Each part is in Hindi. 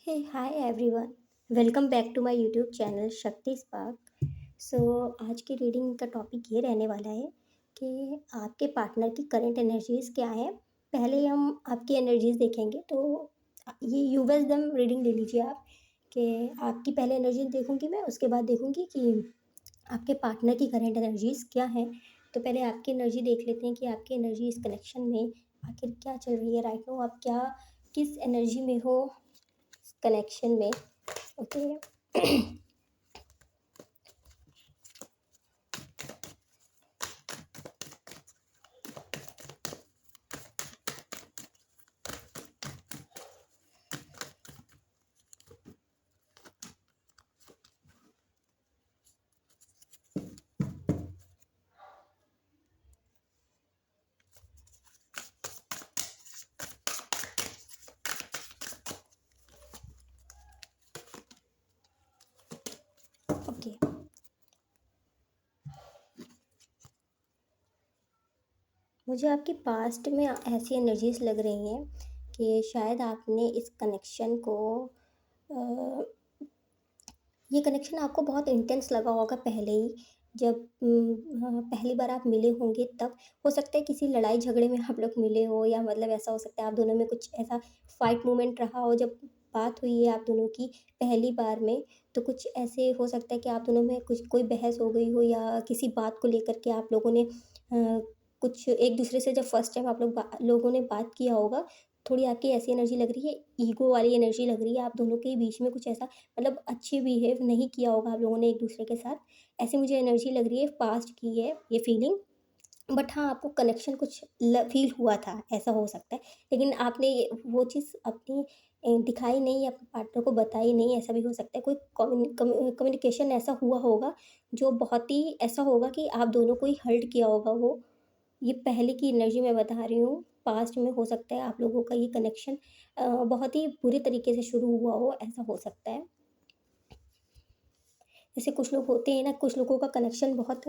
Hey hi everyone. Welcome back to my YouTube channel Shakti spark. So आज की रीडिंग का टॉपिक ये रहने वाला है कि आपके पार्टनर की करंट एनर्जीज़ क्या है। पहले हम आपकी एनर्जीज़ देखेंगे, तो ये यूवर्स दम रीडिंग ले लीजिए आप कि आपकी पहले एनर्जीज देखूंगी मैं, उसके बाद देखूंगी कि आपके पार्टनर की करंट एनर्जीज़ क्या है। तो पहले आपकी एनर्जी देख लेते हैं कि आपकी एनर्जी इस कनेक्शन में आखिर क्या चल रही है राइट नो, आप क्या किस एनर्जी में हो कनेक्शन में। ओके। ओके, मुझे आपकी पास्ट में ऐसी एनर्जीज लग रही हैं कि शायद आपने इस कनेक्शन को अ, ये कनेक्शन आपको बहुत इंटेंस लगा होगा पहले ही, जब पहली बार आप मिले होंगे तब। हो सकता है किसी लड़ाई झगड़े में आप लोग मिले हो, या मतलब ऐसा हो सकता है आप दोनों में कुछ ऐसा फाइट मोमेंट रहा हो जब बात हुई है आप दोनों की पहली बार में। तो कुछ ऐसे हो सकता है कि आप दोनों में कुछ कोई बहस हो गई हो, या किसी बात को लेकर के आप लोगों ने कुछ एक दूसरे से जब फर्स्ट टाइम आप लोगों ने बात किया होगा। थोड़ी आपकी ऐसी एनर्जी लग रही है, ईगो वाली एनर्जी लग रही है, आप दोनों के बीच में कुछ ऐसा मतलब अच्छे बिहेव नहीं किया होगा आप लोगों ने एक दूसरे के साथ। ऐसी मुझे एनर्जी लग रही है, पास्ट की है ये फीलिंग। बट हाँ, आपको कनेक्शन कुछ फील हुआ था, ऐसा हो सकता है। लेकिन आपने वो चीज़ अपनी दिखाई नहीं, अपने पार्टनर को बताई नहीं, ऐसा भी हो सकता है। कोई कम्युनिकेशन ऐसा हुआ होगा जो बहुत ही ऐसा होगा कि आप दोनों को ही हर्ट किया होगा वो। ये पहले की एनर्जी मैं बता रही हूँ। पास्ट में हो सकता है आप लोगों का ये कनेक्शन बहुत ही बुरे तरीके से शुरू हुआ हो, ऐसा हो सकता है। जैसे कुछ लोग होते हैं ना, कुछ लोगों का कनेक्शन बहुत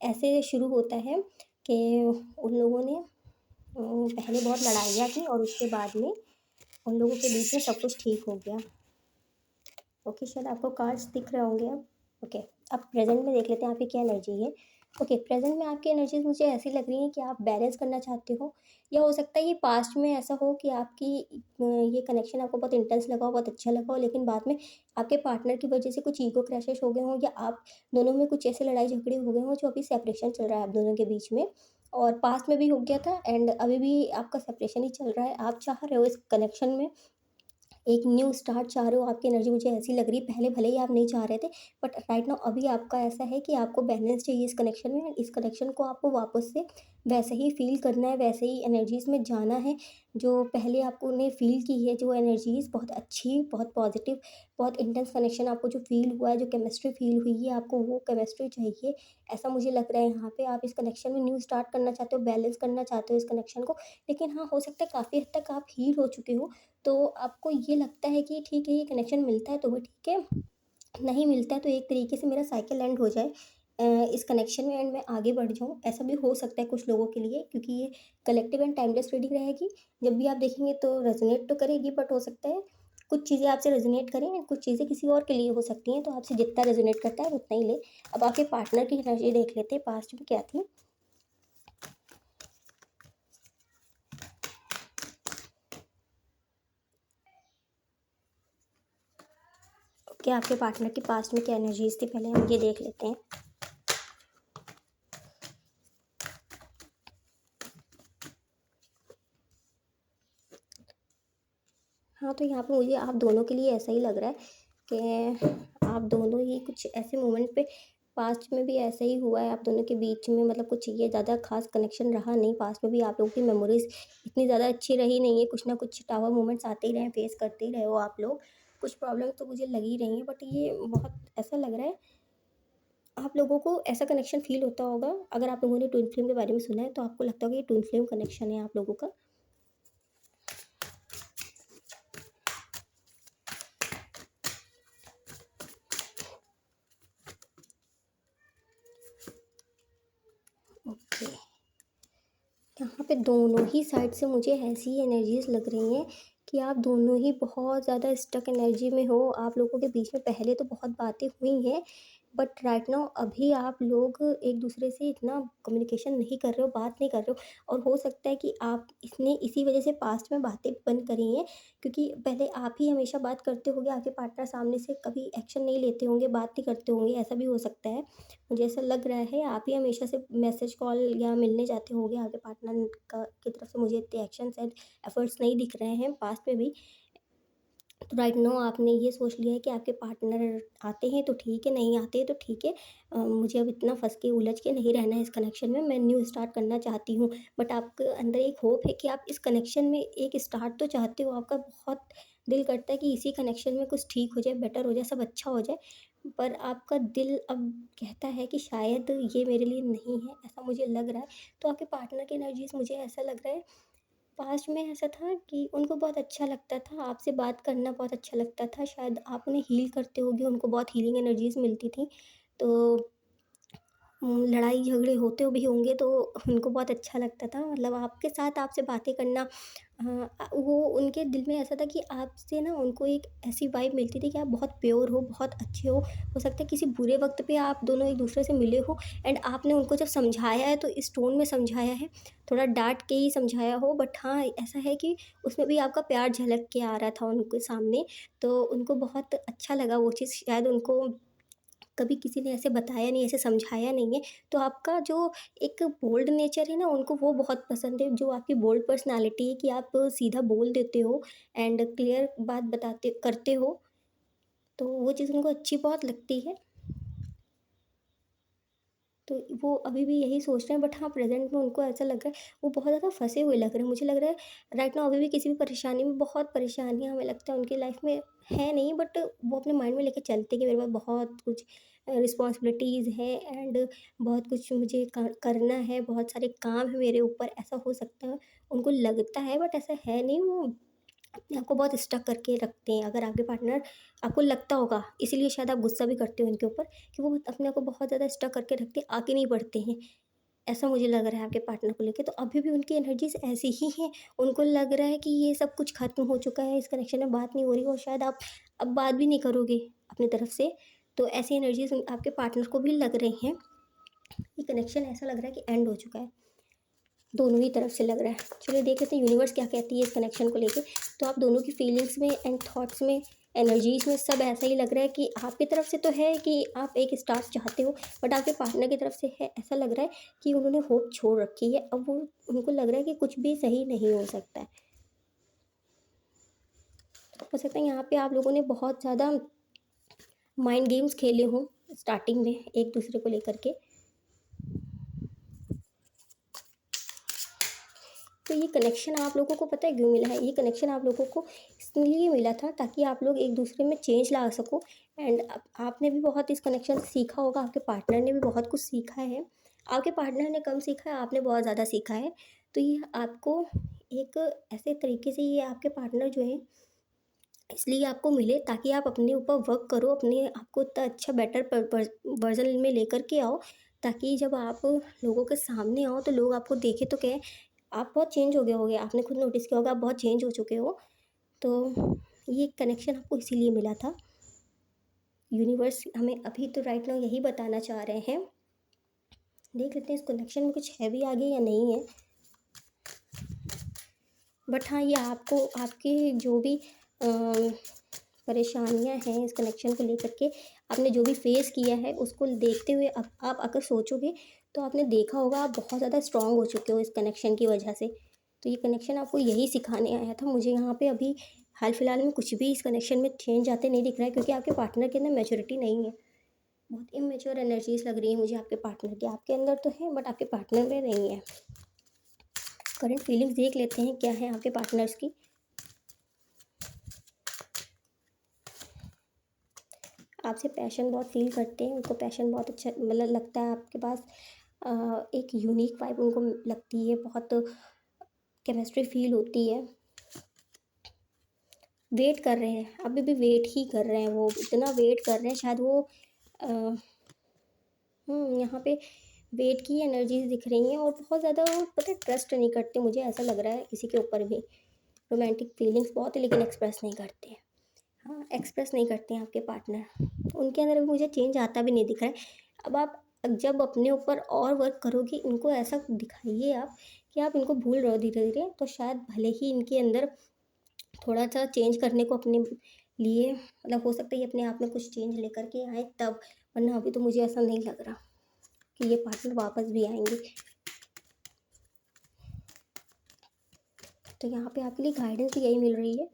ऐसे शुरू होता है कि उन लोगों ने पहले बहुत लड़ाइयाँ की और उसके बाद में उन लोगों के बीच में सब कुछ ठीक हो गया। ओके, शायद आपको कार्ड्स दिख रहे होंगे अब। ओके, अब प्रेजेंट में देख लेते हैं आपकी क्या एनर्जी है। ओके, प्रेजेंट में आपकी एनर्जीज मुझे ऐसी लग रही है कि आप बैलेंस करना चाहते हो, या हो सकता है ये पास्ट में ऐसा हो कि आपकी ये कनेक्शन आपको बहुत इंटेंस लगा हो, बहुत अच्छा लगा हो, लेकिन बाद में आपके पार्टनर की वजह से कुछ ईगो क्रैशेस हो गए हों, या आप दोनों में कुछ ऐसे लड़ाई झगड़े हो गए हों जो अभी सेपरेशन चल रहा है आप दोनों के बीच में। और पास्ट में भी हो गया था एंड अभी भी आपका सेपरेशन ही चल रहा है। आप चाह रहे हो इस कनेक्शन में एक न्यू स्टार्ट चाह रहे हो, आपकी एनर्जी मुझे ऐसी लग रही है। पहले भले ही आप नहीं चाह रहे थे, बट राइट नाउ अभी आपका ऐसा है कि आपको बैलेंस चाहिए इस कनेक्शन में, एंड इस कनेक्शन को आपको वापस से वैसे ही फ़ील करना है, वैसे ही एनर्जीज़ में जाना है जो पहले आपको ने फ़ील की है। जो एनर्जीज़ बहुत अच्छी, बहुत पॉजिटिव, बहुत इंटेंस कनेक्शन आपको जो फ़ील हुआ है, जो केमिस्ट्री फ़ील हुई है, आपको वो केमिस्ट्री चाहिए, ऐसा मुझे लग रहा है यहाँ पे। आप इस कनेक्शन में न्यू स्टार्ट करना चाहते हो, बैलेंस करना चाहते हो इस कनेक्शन को। लेकिन हाँ, हो सकता है काफ़ी हद तक आप हील हो चुके हो, तो आपको ये लगता है कि ठीक है, ये कनेक्शन मिलता है तो वो ठीक है, नहीं मिलता है तो एक तरीके से मेरा साइकिल एंड हो जाए इस कनेक्शन में, एंड मैं आगे बढ़ जाऊँ। ऐसा भी हो सकता है कुछ लोगों के लिए, क्योंकि ये कलेक्टिव एंड टाइमलेस रीडिंग रहेगी। जब भी आप देखेंगे तो रेजोनेट तो करेगी, बट हो सकता है कुछ चीज़ें आपसे रेजोनेट करें एंड कुछ चीज़ें किसी और के लिए हो सकती हैं, तो आपसे जितना रेजोनेट करता है उतना ही ले। अब आपके पार्टनर की एनर्जी देख लेते हैं, पास्ट में क्या थी। क्या आपके पार्टनर की पास्ट में क्या एनर्जीज थी, पहले हम ये देख लेते हैं। हाँ, तो यहाँ पे मुझे आप दोनों के लिए ऐसा ही लग रहा है कि आप दोनों ही कुछ ऐसे मोमेंट पे पास्ट में भी ऐसा ही हुआ है आप दोनों के बीच में, मतलब कुछ ये ज़्यादा खास कनेक्शन रहा नहीं। पास्ट में भी आप लोगों की मेमोरीज़ इतनी ज़्यादा अच्छी रही नहीं है, कुछ ना कुछ टावर मोमेंट्स आते ही रहे, फेस करते ही रहे हो आप लोग। कुछ प्रॉब्लम तो मुझे लग ही रही हैं, बट ये बहुत ऐसा लग रहा है आप लोगों को ऐसा कनेक्शन फ़ील होता होगा। अगर आप लोगों ने ट्विन फ्लेम के बारे में सुना है तो आपको लगता होगा ये ट्विन फ्लेम कनेक्शन है आप लोगों का। ओके, यहाँ पे दोनों ही साइड से मुझे ऐसी ही एनर्जीज़ लग रही हैं कि आप दोनों ही बहुत ज़्यादा स्टक एनर्जी में हो। आप लोगों के बीच में पहले तो बहुत बातें हुई हैं, बट राइट नाउ अभी आप लोग एक-दूसरे से इतना कम्युनिकेशन नहीं कर रहे हो, बात नहीं कर रहे हो, और हो सकता है कि आप इसने इसी वजह से पास्ट में बातें बंद करी हैं, क्योंकि पहले आप ही हमेशा बात करते होंगे, आपके पार्टनर सामने से कभी एक्शन नहीं लेते होंगे, बात नहीं करते होंगे, ऐसा भी हो सकता है। मुझे ऐसा लग रहा है आप ही हमेशा से मैसेज, कॉल या मिलने जाते होंगे, आपके पार्टनर का की तरफ से मुझे इतने एक्शन्स एंड एफर्ट्स नहीं दिख रहे हैं पास्ट में भी। तो राइट नाउ आपने ये सोच लिया है कि आपके पार्टनर आते हैं तो ठीक है, नहीं आते हैं तो ठीक है। मुझे अब इतना फँस के उलझ के नहीं रहना है इस कनेक्शन में, मैं न्यू स्टार्ट करना चाहती हूँ। बट आपके अंदर एक होप है कि आप इस कनेक्शन में एक स्टार्ट तो चाहते हो, आपका बहुत दिल करता है कि इसी कनेक्शन में कुछ ठीक हो जाए, बेटर हो जाए, सब अच्छा हो जाए। पर आपका दिल अब कहता है कि शायद ये मेरे लिए नहीं है, ऐसा मुझे लग रहा है। तो आपके पार्टनर की एनर्जीज़ मुझे ऐसा लग रहा है, पास्ट में ऐसा था कि उनको बहुत अच्छा लगता था, आपसे बात करना बहुत अच्छा लगता था, शायद आप उन्हें हील करते होगे, उनको बहुत हीलिंग एनर्जीज़ मिलती थी। तो लड़ाई झगड़े होते भी होंगे तो उनको बहुत अच्छा लगता था, मतलब आपके साथ आपसे बातें करना। वो उनके दिल में ऐसा था कि आपसे ना उनको एक ऐसी वाइब मिलती थी कि आप बहुत प्योर हो, बहुत अच्छे हो सकता है किसी बुरे वक़्त पे आप दोनों एक दूसरे से मिले हो, एंड आपने उनको जब समझाया है तो इस टोन में समझाया है, थोड़ा डाँट के ही समझाया हो, बट हाँ, ऐसा है कि उसमें भी आपका प्यार झलक के आ रहा था उनके सामने, तो उनको बहुत अच्छा लगा वो चीज़, शायद उनको कभी किसी ने ऐसे बताया नहीं, ऐसे समझाया नहीं है। तो आपका जो एक बोल्ड नेचर है ना, उनको वो बहुत पसंद है, जो आपकी बोल्ड पर्सनैलिटी है कि आप सीधा बोल देते हो एंड क्लियर बात बताते करते हो, तो वो चीज़ उनको अच्छी बहुत लगती है। तो वो अभी भी यही सोच रहे हैं, बट हाँ, प्रेज़ेंट में उनको ऐसा लग रहा है, वो बहुत ज़्यादा फँसे हुए लग रहे हैं। मुझे लग रहा है राइट नाउ अभी भी किसी भी परेशानी में, बहुत परेशानियाँ हमें लगता है उनकी लाइफ़ में है नहीं, बट वो अपने माइंड में लेके चलते हैं कि मेरे पास बहुत कुछ रिस्पॉन्सिबिलिटीज़ है एंड बहुत कुछ मुझे करना है, बहुत सारे काम है मेरे ऊपर, ऐसा हो सकता है। उनको लगता है बट ऐसा है नहीं, वो अपने आप को बहुत स्टक करके रखते हैं। अगर आपके पार्टनर, आपको लगता होगा, इसीलिए शायद आप गुस्सा भी करते हो उनके ऊपर कि वो अपने आप को बहुत ज़्यादा स्टक करके रखते हैं, आगे नहीं बढ़ते हैं। ऐसा मुझे लग रहा है आपके पार्टनर को लेके, तो अभी भी उनकी एनर्जीज़ ऐसी ही हैं। उनको लग रहा है कि ये सब कुछ ख़त्म हो चुका है, इस कनेक्शन में बात नहीं हो रही, और शायद आप अब बात भी नहीं करोगे अपनी तरफ से। तो ऐसी एनर्जीज़ आपके पार्टनर को भी लग रही हैं। ये कनेक्शन ऐसा लग रहा है कि एंड हो चुका है। दोनों ही तरफ से लग रहा है। चलिए देख लेते हैं यूनिवर्स क्या कहती है इस कनेक्शन को लेके। तो आप दोनों की फीलिंग्स में एंड थॉट्स में, एनर्जीज़ में सब ऐसा ही लग रहा है कि आपकी तरफ से तो है कि आप एक स्टार्ट चाहते हो, बट आपके पार्टनर की तरफ से है, ऐसा लग रहा है कि उन्होंने होप छोड़ रखी है। अब वो, उनको लग रहा है कि कुछ भी सही नहीं हो सकता है। हो सकता है यहाँ पे आप लोगों ने बहुत ज़्यादा माइंड गेम्स खेले हों स्टार्टिंग में एक दूसरे को लेकर के। तो ये कनेक्शन आप लोगों को पता है क्यों मिला है? ये कनेक्शन आप लोगों को इसलिए मिला था ताकि आप लोग एक दूसरे में चेंज ला सको, एंड आपने भी बहुत इस कनेक्शन से सीखा होगा, आपके पार्टनर ने भी बहुत कुछ सीखा है। आपके पार्टनर ने कम सीखा है, आपने बहुत ज़्यादा सीखा है। तो ये आपको एक ऐसे तरीके से, ये आपके पार्टनर जो है इसलिए आपको मिले ताकि आप अपने ऊपर वर्क करो, अपने आप को इतना अच्छा बेटर वर्ज़न में लेकर के आओ, ताकि जब आप लोगों के सामने आओ तो लोग आपको देखें तो कहें आप बहुत चेंज हो गए होगे, आपने खुद नोटिस किया होगा आप बहुत चेंज हो चुके हो। तो ये कनेक्शन आपको इसीलिए मिला था। यूनिवर्स हमें अभी तो राइट नाउ यही बताना चाह रहे हैं। देख लेते हैं इस कनेक्शन में कुछ है भी आगे या नहीं है। बट हाँ, ये आपको आपकी जो भी परेशानियाँ हैं इस कनेक्शन को लेकर के, आपने जो भी फेस किया है उसको देखते हुए, अब आप अगर सोचोगे तो आपने देखा होगा आप बहुत ज़्यादा स्ट्रांग हो चुके हो इस कनेक्शन की वजह से। तो ये कनेक्शन आपको यही सिखाने आया था। मुझे यहाँ पे अभी हाल फिलहाल में कुछ भी इस कनेक्शन में चेंज आते नहीं दिख रहा है, क्योंकि आपके पार्टनर के अंदर मैच्योरिटी नहीं है। बहुत इमेच्योर एनर्जीज लग रही है मुझे आपके पार्टनर की। आपके अंदर तो है बट आपके पार्टनर में नहीं है। करंट फीलिंग्स देख लेते हैं क्या है आपके पार्टनर्स की। आपसे पैशन बहुत फ़ील करते हैं, उनको पैशन बहुत अच्छा मतलब लगता है आपके पास। एक यूनिक वाइब उनको लगती है, बहुत केमिस्ट्री फ़ील होती है। वेट कर रहे हैं, अभी भी वेट ही कर रहे हैं, वो इतना वेट कर रहे हैं, शायद वो अ, यहाँ पे वेट की एनर्जीज़ दिख रही हैं, और बहुत ज़्यादा वो पता है ट्रस्ट नहीं करते, मुझे ऐसा लग रहा है किसी के ऊपर भी। रोमांटिक फीलिंग्स बहुत है लेकिन एक्सप्रेस नहीं करते हैं। हाँ, एक्सप्रेस नहीं करते हैं आपके पार्टनर। उनके अंदर अभी मुझे चेंज आता भी नहीं दिख रहा है। अब आप जब अपने ऊपर और वर्क करोगे, इनको ऐसा दिखाइए आप कि आप इनको भूल रहे हो धीरे-धीरे, तो शायद भले ही इनके अंदर थोड़ा-सा चेंज करने को अपने लिए मतलब हो सकता है ये अपने आप में कुछ चेंज लेकर के आएँ तब, वरना अभी तो मुझे ऐसा नहीं लग रहा कि ये पार्टनर वापस भी आएँगे। तो यहाँ पे आपके लिए गाइडेंस भी यही मिल रही है,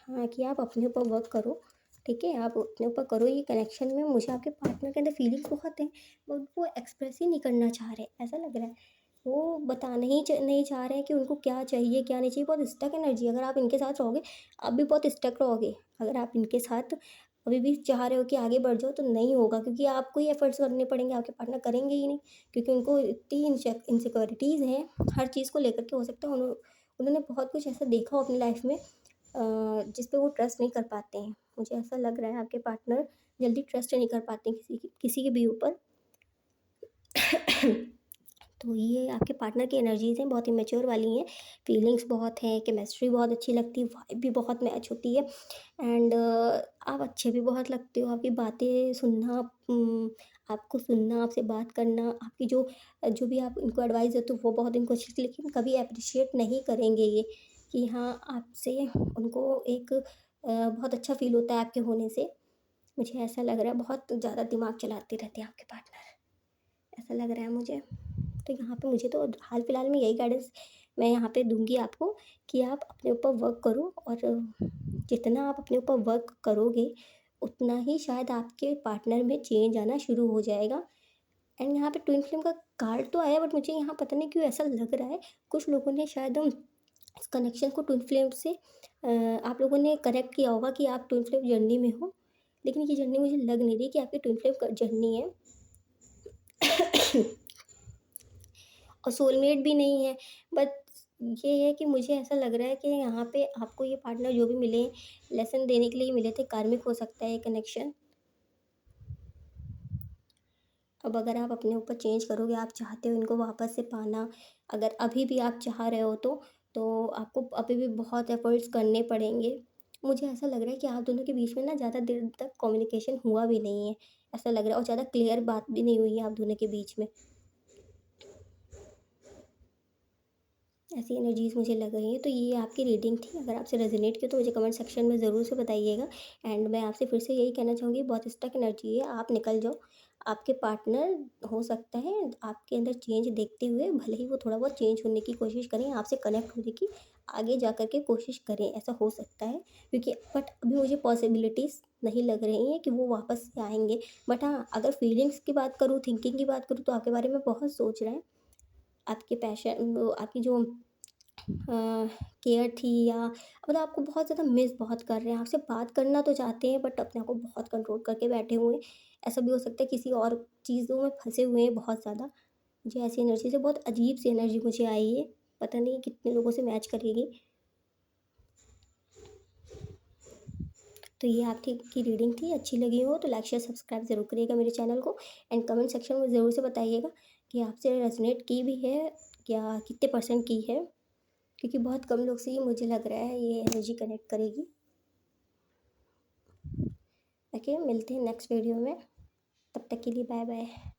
हाँ, कि आप अपने ऊपर वर्क करो, ठीक है? आप अपने ऊपर करो ये कनेक्शन में मुझे आपके पार्टनर के अंदर फीलिंग्स बहुत हैं, बट वो एक्सप्रेस ही नहीं करना चाह रहे, ऐसा लग रहा है। वो बताना ही नहीं चाह रहे हैं कि उनको क्या चाहिए, क्या नहीं चाहिए, बहुत स्टक एनर्जी है। अगर आप इनके साथ रहोगे, आप भी बहुत स्टक रहोगे। अगर आप इनके साथ अभी भी चाह रहे हो कि आगे बढ़ जाओ, तो नहीं होगा क्योंकि आपको ही एफर्ट्स करने पड़ेंगे, आपके पार्टनर करेंगे ही नहीं क्योंकि उनको इतनी इनसिक्योरिटीज़ हैं, हर चीज़ को लेकर के हो सकता है उन्होंने बहुत कुछ ऐसा देखा हो अपनी लाइफ में जिस पे वो ट्रस्ट नहीं कर पाते हैं। मुझे ऐसा लग रहा है आपके पार्टनर जल्दी ट्रस्ट नहीं कर पाते हैं किसी के भी ऊपर। तो ये आपके पार्टनर की एनर्जीज़ हैं, बहुत इमैच्योर वाली हैं, फीलिंग्स बहुत हैं, केमिस्ट्री बहुत अच्छी लगती है, वाइब भी बहुत मैच होती है एंड आप अच्छे भी बहुत लगते हो, आपकी बातें सुनना आपको सुनना, आपसे बात करना, आपकी जो जो भी आप इनको एडवाइस देते हो वो बहुत इनको अच्छी लगती है, लेकिन कभी एप्रिशिएट नहीं करेंगे ये कि हाँ, आपसे उनको एक बहुत अच्छा फ़ील होता है आपके होने से। मुझे ऐसा लग रहा है बहुत ज़्यादा दिमाग चलाते रहते हैं आपके पार्टनर, ऐसा लग रहा है मुझे। तो यहाँ पे मुझे तो हाल-फिलहाल में यही गाइडेंस मैं यहाँ पे दूँगी आपको कि आप अपने ऊपर वर्क करो और जितना आप अपने ऊपर वर्क करोगे, उतना ही शायद आपके पार्टनर में चेंज आना शुरू हो जाएगा। एंड यहाँ पे ट्विन फ्लेम का कार्ड तो आया बट मुझे यहाँ पता नहीं क्यों ऐसा लग रहा है, कुछ लोगों ने शायद इस कनेक्शन को ट्विन फ्लेम से आप लोगों ने कनेक्ट किया होगा कि आप ट्विन फ्लेम जर्नी में हो, लेकिन ये जर्नी मुझे लग नहीं रही कि आपकी ट्विन फ्लेम क जर्नी है। और सोलमेट भी नहीं है, बट ये है कि मुझे ऐसा लग रहा है कि यहाँ पे आपको ये पार्टनर जो भी मिले, लेसन देने के लिए मिले थे, कार्मिक हो सकता है ये कनेक्शन। अब अगर आप अपने ऊपर चेंज करोगे, आप चाहते हो इनको वापस से पाना, अगर अभी भी आप चाह रहे हो तो आपको अभी भी बहुत एफ़र्ट्स करने पड़ेंगे। मुझे ऐसा लग रहा है कि आप दोनों के बीच में ना ज़्यादा देर तक कम्युनिकेशन हुआ भी नहीं है, ऐसा लग रहा है और ज़्यादा क्लियर बात भी नहीं हुई है आप दोनों के बीच में। ऐसी एनर्जीज़ मुझे लग रही हैं, तो ये आपकी रीडिंग थी। अगर आपसे रेज़ोनेट किया तो मुझे कमेंट सेक्शन में ज़रूर से बताइएगा एंड मैं आपसे फिर से यही कहना चाहूँगी बहुत स्टक एनर्जी है, आप निकल जाओ। आपके पार्टनर हो सकता है आपके अंदर चेंज देखते हुए भले ही वो थोड़ा बहुत चेंज होने की कोशिश करें, आपसे कनेक्ट होने की आगे जा कर के कोशिश करें, ऐसा हो सकता है क्योंकि बट अभी मुझे पॉसिबिलिटीज़ नहीं लग रही हैं कि वो वापस से आएँगे। बट हाँ, अगर फीलिंग्स की बात करूँ, थिंकिंग की बात करूँ तो आपके बारे में बहुत सोच रहे हैं। आपके पैशन वो आपकी जो केयर थी या मतलब आपको बहुत ज़्यादा मिस बहुत कर रहे हैं, आपसे बात करना तो चाहते हैं बट अपने आप को बहुत कंट्रोल करके बैठे हुए हैं। ऐसा भी हो सकता है किसी और चीज़ों में फँसे हुए हैं बहुत ज़्यादा। मुझे ऐसी एनर्जी से बहुत अजीब-सी एनर्जी मुझे आई है, पता नहीं कितने लोगों से मैच करेगी। तो ये आपकी की रीडिंग थी, अच्छी लगी हो तो लाइक, शेयर, सब्सक्राइब ज़रूर करिएगा मेरे चैनल को एंड कमेंट सेक्शन में ज़रूर से बताइएगा कि आपसे रेज़ोनेट की भी है या कितने परसेंट की है, क्योंकि बहुत कम लोग से ही मुझे लग रहा है ये एनर्जी कनेक्ट करेगी। ओके, मिलते हैं नेक्स्ट वीडियो में, तब तक के लिए बाय बाय।